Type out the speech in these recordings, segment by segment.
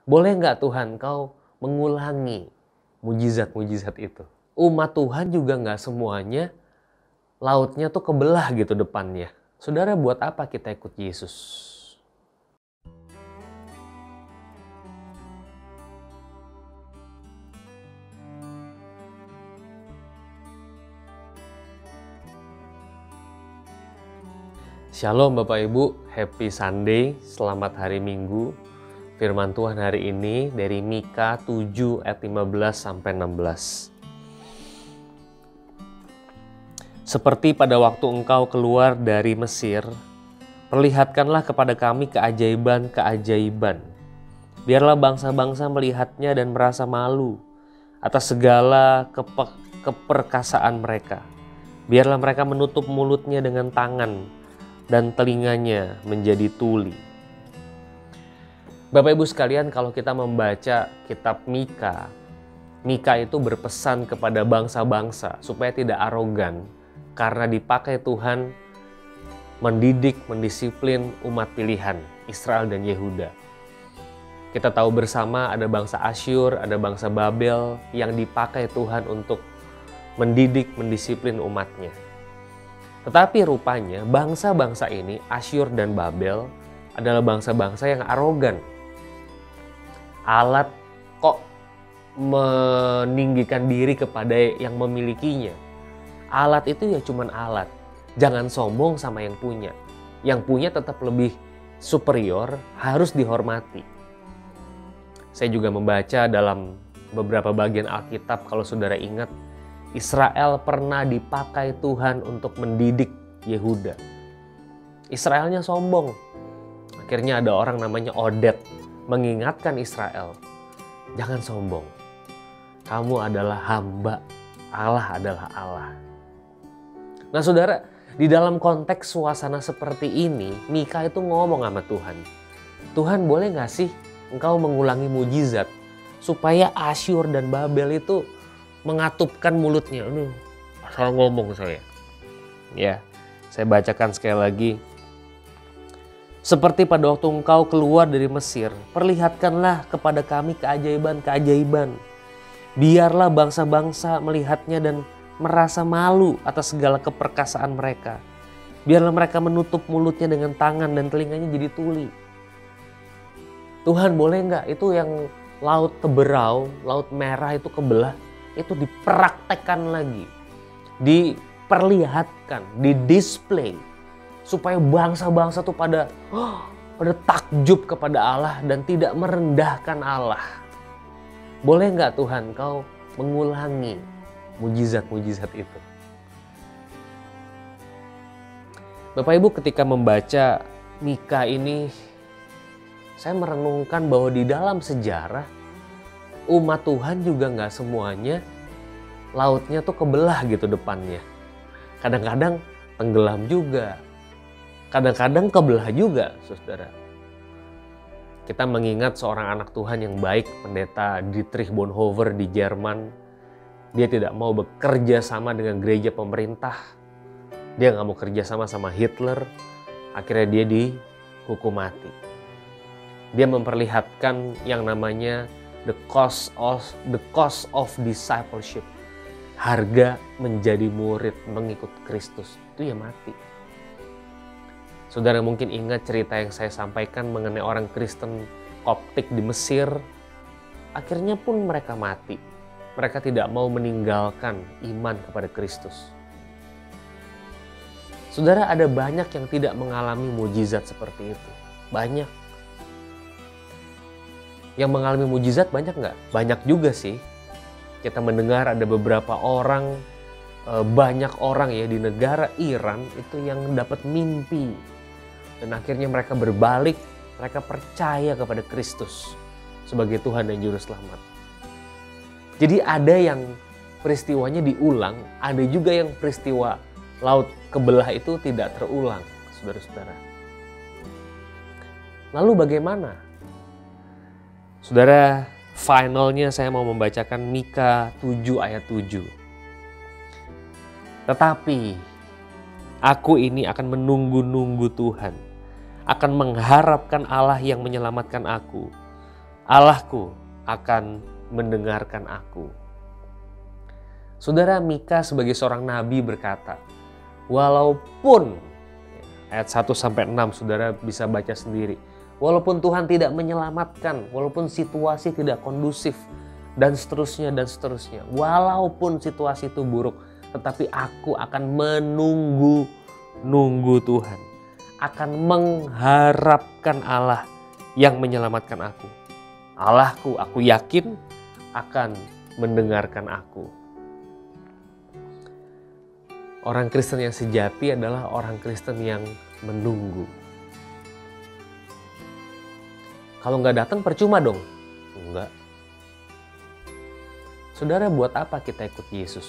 Boleh nggak Tuhan kau mengulangi mujizat-mujizat itu? Umat Tuhan juga nggak semuanya lautnya tuh kebelah gitu depannya. Saudara, buat apa kita ikut Yesus? Shalom Bapak Ibu, Happy Sunday, selamat hari Minggu. Firman Tuhan hari ini dari Mika 7 ayat 15 sampai 16. Seperti pada waktu engkau keluar dari Mesir, perlihatkanlah kepada kami keajaiban-keajaiban. Biarlah bangsa-bangsa melihatnya dan merasa malu atas segala keperkasaan mereka. Biarlah mereka menutup mulutnya dengan tangan dan telinganya menjadi tuli. Bapak Ibu sekalian, kalau kita membaca kitab Mika, Mika itu berpesan kepada bangsa-bangsa supaya tidak arogan karena dipakai Tuhan mendidik, mendisiplin umat pilihan Israel dan Yehuda. Kita tahu bersama ada bangsa Asyur, ada bangsa Babel yang dipakai Tuhan untuk mendidik, mendisiplin umatnya. Tetapi rupanya bangsa-bangsa ini, Asyur dan Babel, adalah bangsa-bangsa yang arogan. Alat kok meninggikan diri kepada yang memilikinya. Alat itu ya cuman alat. Jangan sombong sama yang punya. Yang punya tetap lebih superior, harus dihormati. Saya juga membaca dalam beberapa bagian Alkitab, kalau saudara ingat, Israel pernah dipakai Tuhan untuk mendidik Yehuda. Israelnya sombong. Akhirnya ada orang namanya Oded mengingatkan Israel, jangan sombong. Kamu adalah hamba, Allah adalah Allah. Nah saudara, di dalam konteks suasana seperti ini, Mika itu ngomong sama Tuhan. Tuhan, boleh gak sih engkau mengulangi mujizat supaya Asyur dan Babel itu mengatupkan mulutnya. Ini asal ngomong saya. Ya, saya bacakan sekali lagi. Seperti pada waktu engkau keluar dari Mesir, perlihatkanlah kepada kami keajaiban-keajaiban. Biarlah bangsa-bangsa melihatnya dan merasa malu atas segala keperkasaan mereka. Biarlah mereka menutup mulutnya dengan tangan dan telinganya jadi tuli. Tuhan, boleh nggak itu yang laut Teberau, laut merah itu kebelah, itu dipraktekkan lagi, diperlihatkan, didisplay, supaya bangsa-bangsa tuh pada takjub kepada Allah dan tidak merendahkan Allah. Boleh nggak Tuhan kau mengulangi mujizat-mujizat itu? Bapak Ibu, ketika membaca Mika ini, saya merenungkan bahwa di dalam sejarah umat Tuhan juga nggak semuanya lautnya tuh kebelah gitu depannya. Kadang-kadang tenggelam juga. Kadang-kadang kebelah juga, saudara. Kita mengingat seorang anak Tuhan yang baik, pendeta Dietrich Bonhoeffer di Jerman. Dia tidak mau bekerja sama dengan gereja pemerintah. Dia nggak mau kerja sama Hitler. Akhirnya dia dihukum mati. Dia memperlihatkan yang namanya the cost of discipleship. Harga menjadi murid mengikut Kristus itu ya mati. Saudara mungkin ingat cerita yang saya sampaikan mengenai orang Kristen Koptik di Mesir. Akhirnya pun mereka mati. Mereka tidak mau meninggalkan iman kepada Kristus. Saudara, ada banyak yang tidak mengalami mujizat seperti itu. Banyak. Yang mengalami mujizat banyak nggak? Banyak juga sih. Kita mendengar ada beberapa orang, banyak orang ya di negara Iran itu yang dapat mimpi. Dan akhirnya mereka berbalik, mereka percaya kepada Kristus sebagai Tuhan dan Juru Selamat. Jadi ada yang peristiwanya diulang, ada juga yang peristiwa laut kebelah itu tidak terulang, saudara-saudara. Lalu bagaimana? Saudara, finalnya saya mau membacakan Mika 7 ayat 7. Tetapi aku ini akan menunggu-nunggu Tuhan, akan mengharapkan Allah yang menyelamatkan aku. Allahku akan mendengarkan aku. Saudara, Mika sebagai seorang nabi berkata, walaupun ayat 1-6 saudara bisa baca sendiri. Walaupun Tuhan tidak menyelamatkan, walaupun situasi tidak kondusif, dan seterusnya. Walaupun situasi itu buruk, tetapi aku akan menunggu Tuhan. Akan mengharapkan Allah yang menyelamatkan aku. Allahku, aku yakin akan mendengarkan aku. Orang Kristen yang sejati adalah orang Kristen yang menunggu. Kalau nggak datang percuma dong? Enggak. Saudara, buat apa kita ikut Yesus?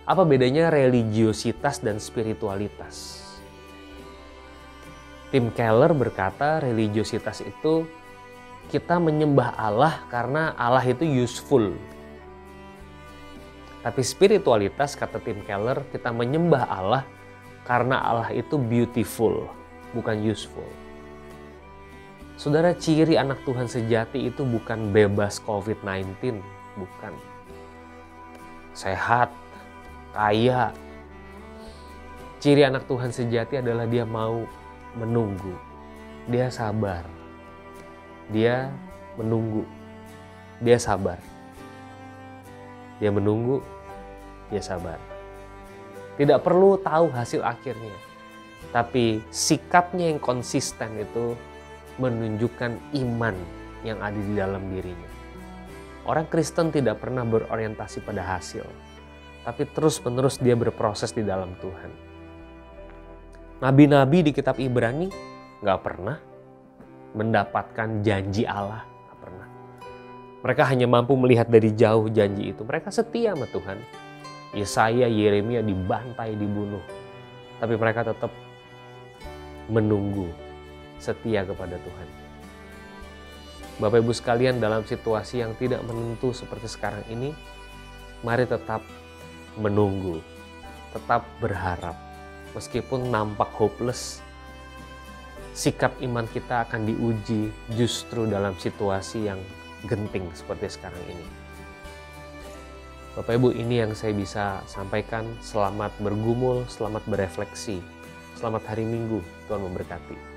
Apa bedanya religiositas dan spiritualitas? Tim Keller berkata religiositas itu kita menyembah Allah karena Allah itu useful. Tapi spiritualitas, kata Tim Keller, kita menyembah Allah karena Allah itu beautiful, bukan useful. Saudara, ciri anak Tuhan sejati itu bukan bebas COVID-19, bukan. Sehat, kaya. Ciri anak Tuhan sejati adalah dia mau menunggu. Dia sabar. Dia menunggu. Dia sabar. Dia menunggu, dia sabar. Tidak perlu tahu hasil akhirnya. Tapi sikapnya yang konsisten itu menunjukkan iman yang ada di dalam dirinya. Orang Kristen tidak pernah berorientasi pada hasil, tapi terus-menerus dia berproses di dalam Tuhan. Nabi-nabi di kitab Ibrani nggak pernah mendapatkan janji Allah, nggak pernah. Mereka hanya mampu melihat dari jauh janji itu. Mereka setia sama Tuhan. Yesaya, Yeremia dibantai, dibunuh, tapi mereka tetap menunggu, setia kepada Tuhan. Bapak Ibu sekalian, dalam situasi yang tidak menentu seperti sekarang ini, mari tetap menunggu, tetap berharap. Meskipun nampak hopeless, sikap iman kita akan diuji justru dalam situasi yang genting seperti sekarang ini. Bapak Ibu, ini yang saya bisa sampaikan. Selamat bergumul, selamat berefleksi. Selamat hari Minggu, Tuhan memberkati.